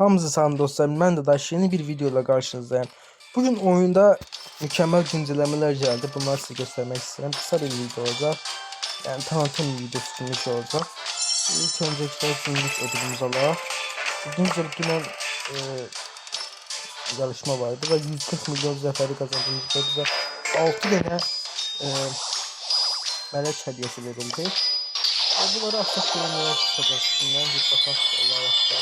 Hamza San dostlar, ben de daha yeni bir videoyla karşınızdayım. Bugün oyunda mükemmel güncellemeler geldi. Bunları size göstermek istedim. Kısa bir video olacak. Yani tanıtım videosu gibi bir şey olacak. İlk öncelikle günlük ödülümüz alalım. Bugün dünən yarışma vardı ve 140 milyon zəfəri kazandığımızda bize 6 tane melek hediyesi verildi. Bunları açıq görünmeye kısacasından bir bakaq olarak da.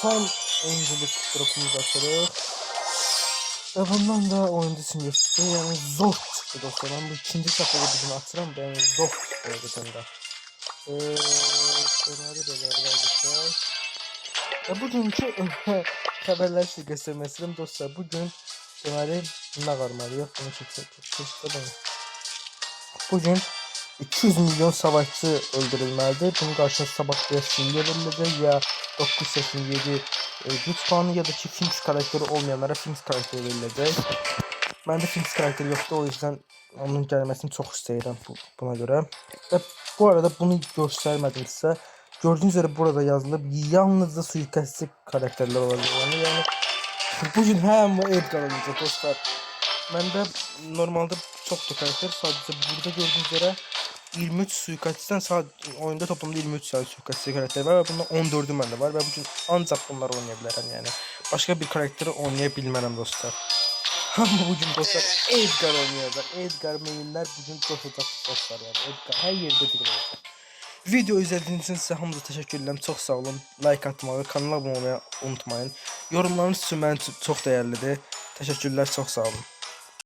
Son oyunculuk drop'umuzu açarıq. Ve bundan da oyuncu simgesi yani zor çıktı dostlar. Ben bu ikinci seferde bizim açıram yani zor oldu bende. Şöyle de bugünkü haberler size göstermek istedim dostlar. Bugün deməli ne var yok bunu çektim. Bugün 200 milyon savaşçı öldürülməlidir. Bunun karşısında sabah ya simge verilecek ya 987 güç puanı ya da ki Finks karakteri olmayanlara Finks karakteri verilecek. Ben de Finks karakteri yoktu, o yüzden onun gelmesini çok istəyirəm buna göre. Ve bu arada bunu göstermedim size. Gördüğünüz üzere burada yazılıb yalnızca suikastçı karakterler olacak. Yani bugün hem Edgar olacak dostlar. Ben de normalde çok da karakter, sadece burada gördüğünüz üzere 23 suikastçıdan sadece oyunda toplamda 23 tane suikastçı karakter var ve bundan 14'ü bende var ve bugün ancak bunları oynayabilirim yani. Başka bir karakteri oynayabilmem dostlar. Ama bugün dostlar Edgar oynayacak. Edgar mainler bugün koşacak dostlar yani. Edgar her yerde bir olacak. Video izlediğiniz için size hamıza teşekkür ederim. Çok sağ olun. Like atmayı, kanala abone olmayı unutmayın. Yorumlarınız için benim için çok değerlidir. Teşekkürler, çok sağ olun.